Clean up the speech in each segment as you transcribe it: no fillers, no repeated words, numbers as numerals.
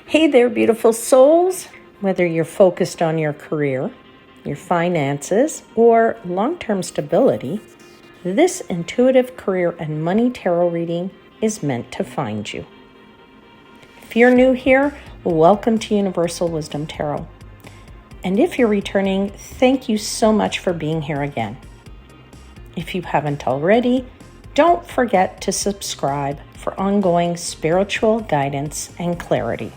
Hey there, beautiful souls. Whether you're focused on your career, your finances, or long-term stability, this intuitive career and money tarot reading is meant to find you. If you're new here, welcome to Universal Wisdom Tarot. And if you're returning, thank you so much for being here again. If you haven't already, don't forget to subscribe for ongoing spiritual guidance and clarity.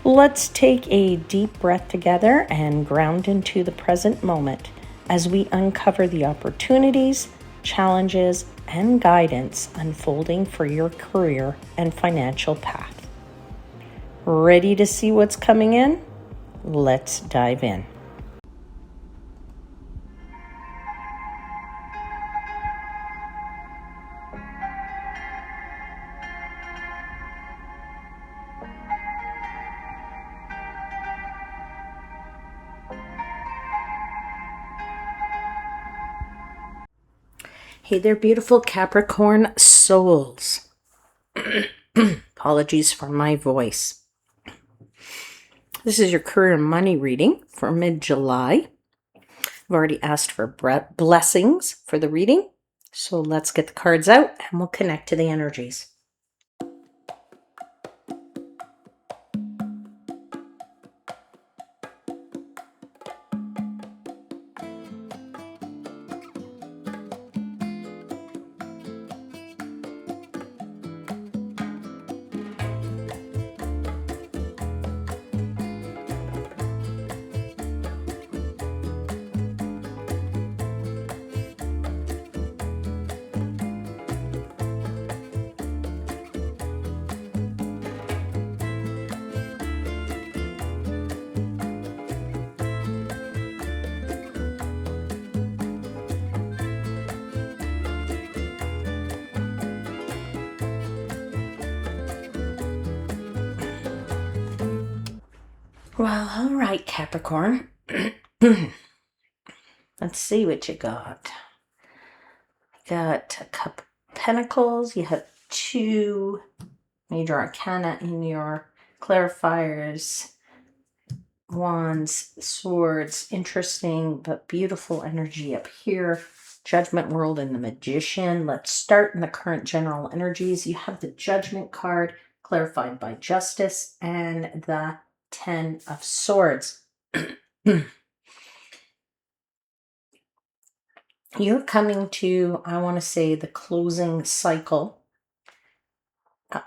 Let's take a deep breath together and ground into the present moment as we uncover the opportunities, challenges, and guidance unfolding for your career and financial path. Ready to see what's coming in? Let's dive in. Hey there, beautiful Capricorn souls. Apologies for my voice. This is your career and money reading for mid-July. I've already asked for blessings for the reading. So let's get the cards out and we'll connect to the energies. Well, all right, Capricorn. Let's see what you got. You got a Cup of Pentacles. You have 2 major arcana in your clarifiers. Wands, swords, interesting but beautiful energy up here. Judgment World and the Magician. Let's start in the current general energies. You have the Judgment card, clarified by Justice, and the 10 of Swords. You're coming to, I want to say, the closing cycle,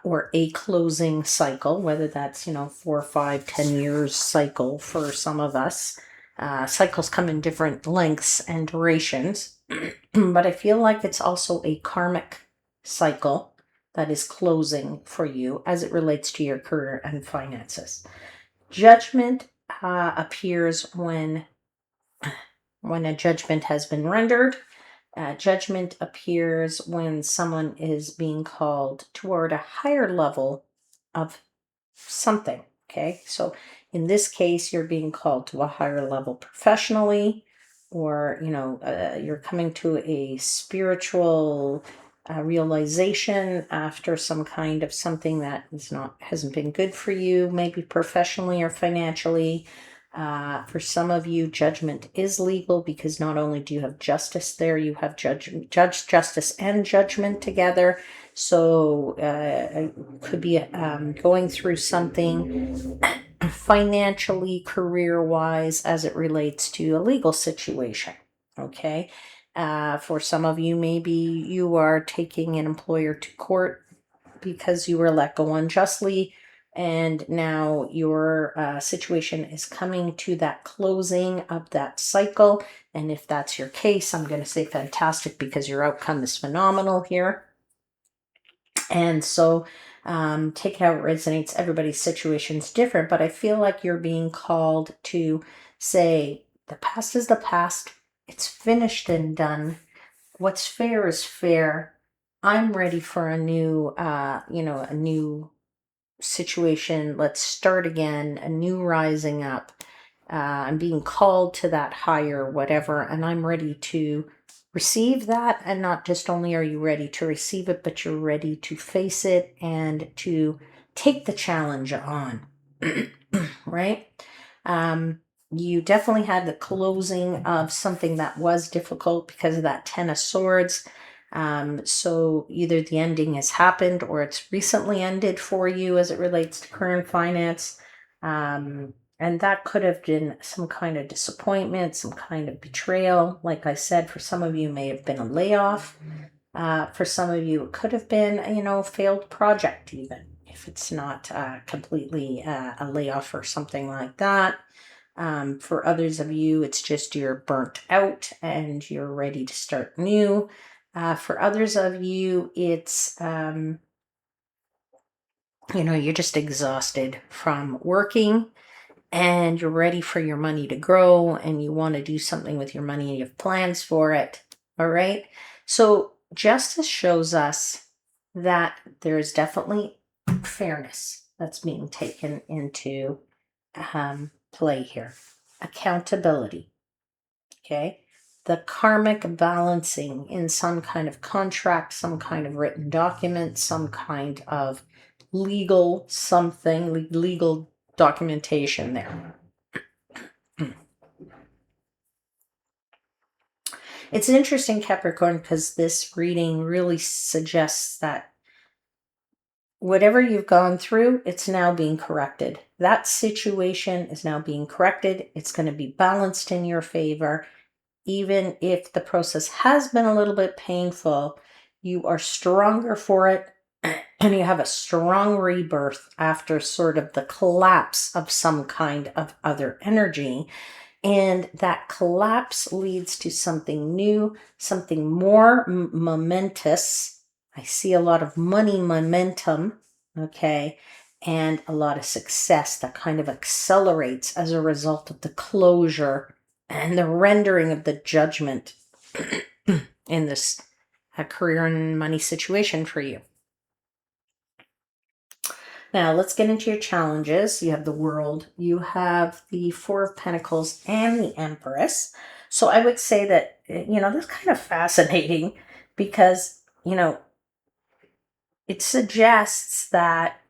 or a closing cycle, whether that's, 4, 5, 10 years cycle for some of us. Cycles come in different lengths and durations, but I feel like it's also a karmic cycle that is closing for you as it relates to your career and finances. Judgment appears when a judgment has been rendered. Judgment appears when someone is being called toward a higher level of something. Okay, so in this case, you're being called to a higher level professionally, or you're coming to a spiritual realization after some kind of something that hasn't been good for you, maybe professionally or financially. For some of you, judgment is legal because not only do you have justice there, you have judge, justice, and judgment together. So could be going through something financially, career-wise, as it relates to a legal situation. Okay. For some of you, maybe you are taking an employer to court because you were let go unjustly, and now your situation is coming to that closing of that cycle. And if that's your case, I'm going to say fantastic, because your outcome is phenomenal here. And so take it how it resonates. Everybody's situation is different, but I feel like you're being called to say the past is the past. It's finished and done. What's fair is fair. I'm ready for a new, a new situation. Let's start again, a new rising up. I'm being called to that higher whatever, and I'm ready to receive that. And not just only are you ready to receive it, but you're ready to face it and to take the challenge on, right? You definitely had the closing of something that was difficult because of that Ten of Swords. So either the ending has happened or it's recently ended for you as it relates to current finance. And that could have been some kind of disappointment, some kind of betrayal. Like I said, for some of you, may have been a layoff. For some of you, it could have been, a failed project, even if it's not completely a layoff or something like that. For others of you, it's just you're burnt out and you're ready to start new. For others of you, it's, you're just exhausted from working and you're ready for your money to grow and you want to do something with your money and you have plans for it. All right. So justice shows us that there is definitely fairness that's being taken into play here. Accountability. Okay. The karmic balancing in some kind of contract, some kind of written document, some kind of legal something, legal documentation there. It's interesting, Capricorn, because this reading really suggests that whatever you've gone through, it's now being corrected. That situation is now being corrected. It's going to be balanced in your favor. Even if the process has been a little bit painful, you are stronger for it and you have a strong rebirth after sort of the collapse of some kind of other energy. And that collapse leads to something new, something more momentous. I see a lot of money momentum, okay, and a lot of success that kind of accelerates as a result of the closure and the rendering of the judgment in this career and money situation for you. Now, let's get into your challenges. You have the World, you have the Four of Pentacles, and the Empress. So I would say that, this is kind of fascinating because, it suggests that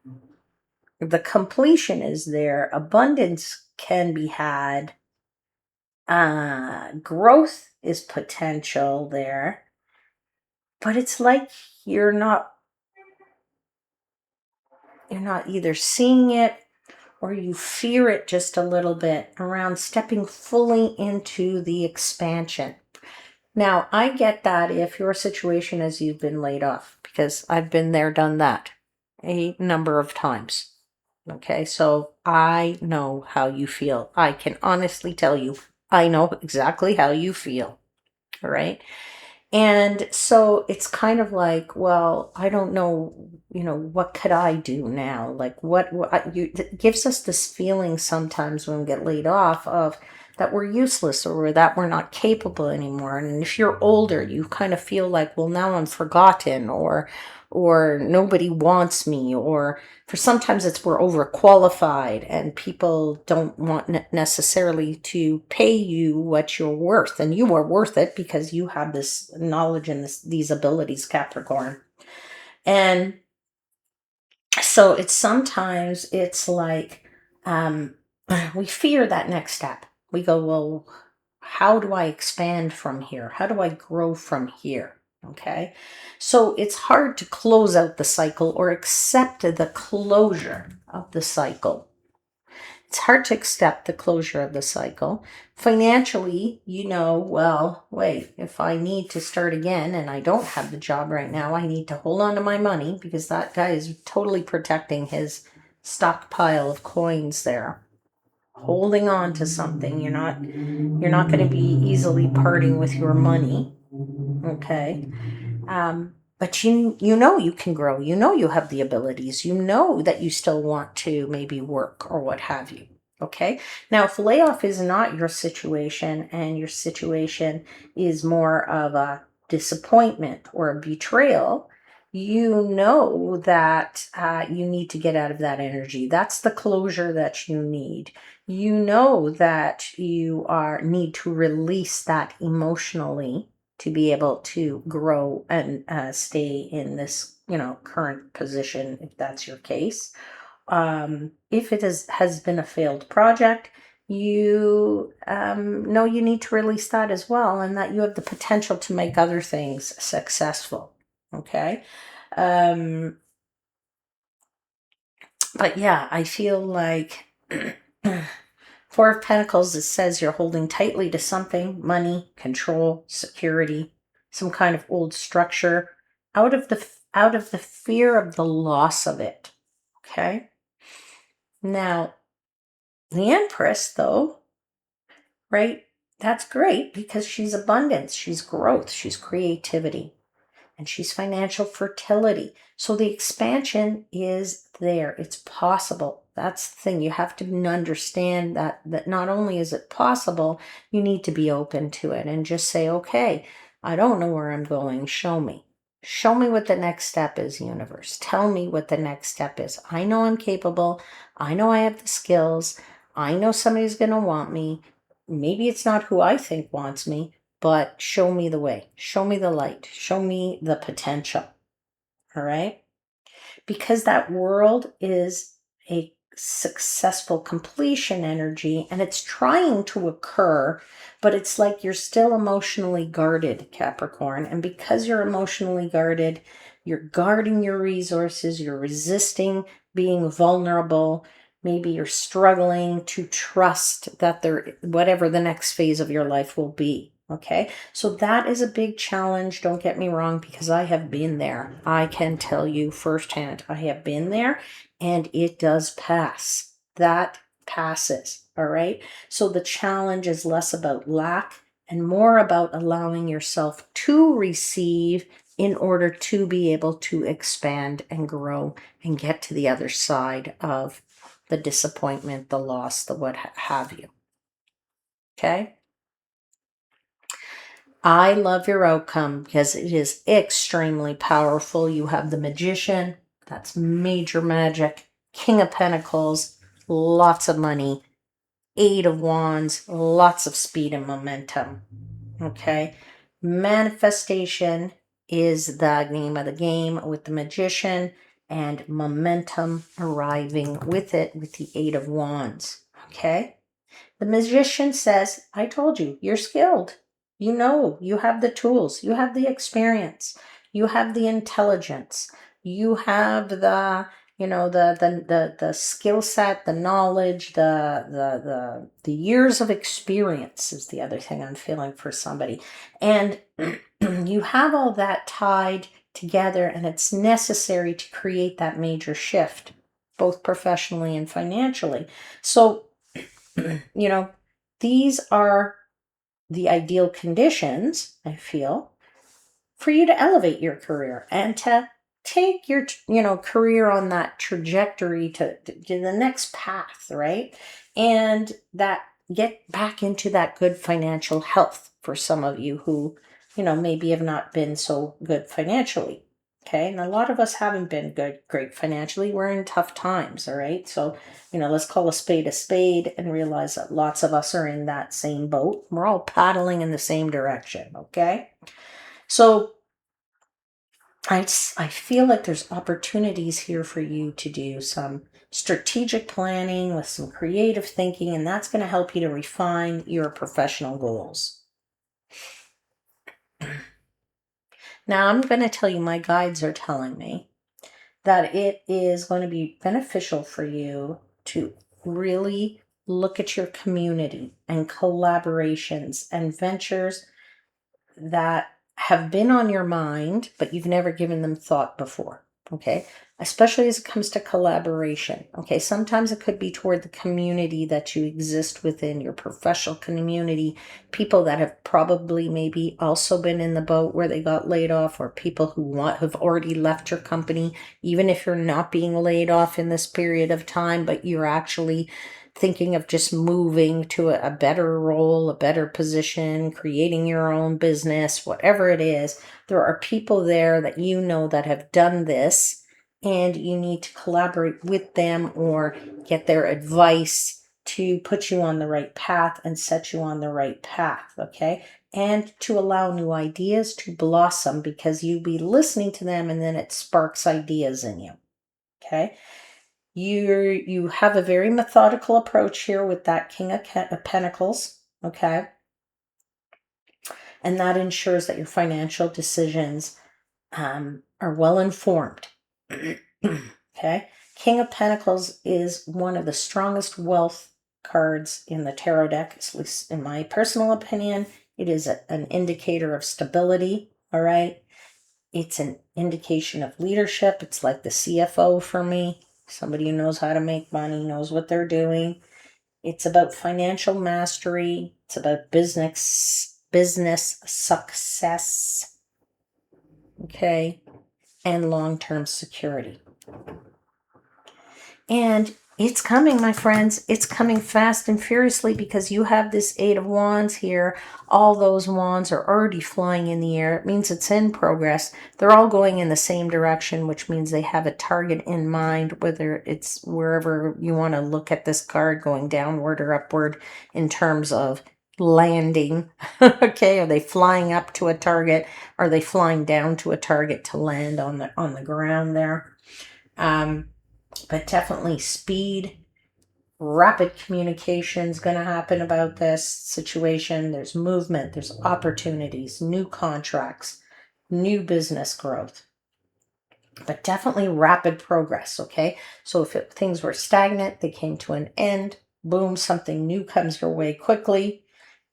the completion is there, abundance can be had, growth is potential there, but it's like you're not either seeing it or you fear it just a little bit around stepping fully into the expansion. Now, I get that if your situation is you've been laid off, because I've been there, done that a number of times. Okay, so I know how you feel. I can honestly tell you, I know exactly how you feel. All right. And so it's kind of like, well, I don't know, what could I do now? Like it gives us this feeling sometimes when we get laid off of that we're useless or that we're not capable anymore. And if you're older, you kind of feel like, well, now I'm forgotten or nobody wants me, or for sometimes it's we're overqualified and people don't want necessarily to pay you what you're worth, and you are worth it because you have this knowledge and these abilities, Capricorn. And so it's like we fear that next step. We go, well, how do I expand from here? How do I grow from here? Okay. So it's hard to close out the cycle or accept the closure of the cycle. It's hard to accept the closure of the cycle. Financially, well, wait, if I need to start again and I don't have the job right now, I need to hold on to my money because that guy is totally protecting his stockpile of coins there. Holding on to something. You're not going to be easily parting with your money. Okay. But you can grow, you have the abilities, that you still want to maybe work or what have you. Okay. Now, if layoff is not your situation and your situation is more of a disappointment or a betrayal, that you need to get out of that energy. That's the closure that you need. That you need to release that emotionally to be able to grow and stay in this, current position, if that's your case. If it has been a failed project, you know you need to release that as well, and that you have the potential to make other things successful. Okay. But yeah, I feel like Four of Pentacles, it says you're holding tightly to something, money, control, security, some kind of old structure, out of the fear of the loss of it. Okay. Now, the Empress, though, right? That's great because she's abundance, she's growth, she's creativity, and she's financial fertility. So the expansion is there. It's possible. That's the thing. You have to understand that not only is it possible, you need to be open to it and just say, okay, I don't know where I'm going. Show me. Show me what the next step is, universe. Tell me what the next step is. I know I'm capable. I know I have the skills. I know somebody's going to want me. Maybe it's not who I think wants me, but show me the way. Show me the light. Show me the potential. All right? Because that world is a successful completion energy and it's trying to occur, but it's like you're still emotionally guarded, Capricorn. And because you're emotionally guarded, you're guarding your resources, you're resisting being vulnerable. Maybe you're struggling to trust that whatever the next phase of your life will be. Okay, so that is a big challenge. Don't get me wrong, because I have been there. I can tell you firsthand, I have been there and it does pass. That passes. All right. So the challenge is less about lack and more about allowing yourself to receive in order to be able to expand and grow and get to the other side of the disappointment, the loss, the what have you. Okay. I love your outcome because it is extremely powerful. You have the Magician, that's major magic, King of Pentacles, lots of money, Eight of Wands, lots of speed and momentum. Okay. Manifestation is the name of the game with the Magician, and momentum arriving with it with the Eight of Wands. Okay. The Magician says, I told you, you're skilled. You know, you have the tools, you have the experience, you have the intelligence, you have the skill set, the knowledge, the years of experience is the other thing I'm feeling for somebody. And you have all that tied together, and it's necessary to create that major shift, both professionally and financially. So these are the ideal conditions, I feel, for you to elevate your career and to take your, career on that trajectory to the next path, right? And that get back into that good financial health for some of you who, maybe have not been so good financially. Okay. And a lot of us haven't been great financially. We're in tough times. All right. So, let's call a spade and realize that lots of us are in that same boat. We're all paddling in the same direction. Okay. So I feel like there's opportunities here for you to do some strategic planning with some creative thinking, and that's going to help you to refine your professional goals. Now, I'm going to tell you, my guides are telling me that it is going to be beneficial for you to really look at your community and collaborations and ventures that have been on your mind, but you've never given them thought before. Okay. Especially as it comes to collaboration. Okay. Sometimes it could be toward the community that you exist within, your professional community, people that have probably maybe also been in the boat where they got laid off, or people who have already left your company, even if you're not being laid off in this period of time, but you're actually thinking of just moving to a better role, a better position, creating your own business, whatever it is. There are people there that that have done this, and you need to collaborate with them or get their advice to put you on the right path and set you on the right path, okay? And to allow new ideas to blossom, because you'll be listening to them and then it sparks ideas in you, okay? You have a very methodical approach here with that King of Pentacles, okay? And that ensures that your financial decisions are well informed. Okay? King of Pentacles is one of the strongest wealth cards in the tarot deck, at least in my personal opinion. It is an indicator of stability, all right? It's an indication of leadership. It's like the CFO for me. Somebody who knows how to make money, knows what they're doing. It's about financial mastery. It's about business success, okay, and long-term security. And it's coming, my friends. It's coming fast and furiously because you have this Eight of Wands here. All those wands are already flying in the air. It means it's in progress. They're all going in the same direction, which means they have a target in mind, whether it's wherever you want to look at this card, going downward or upward in terms of landing. Okay, are they flying up to a target? Are they flying down to a target to land on the ground there? But definitely speed, rapid communication is going to happen about this situation. There's movement, there's opportunities, new contracts, new business growth, but definitely rapid progress, okay? So if things were stagnant, they came to an end, boom, something new comes your way quickly.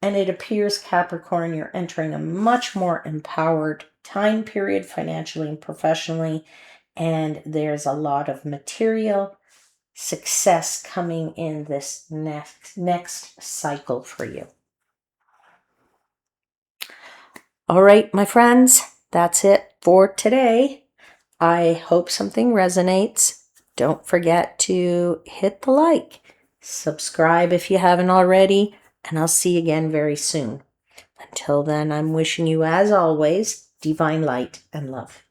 And it appears, Capricorn, you're entering a much more empowered time period financially and professionally. And there's a lot of material success coming in this next cycle for you. All right, my friends, that's it for today. I hope something resonates. Don't forget to hit the like, subscribe if you haven't already, and I'll see you again very soon. Until then, I'm wishing you, as always, divine light and love.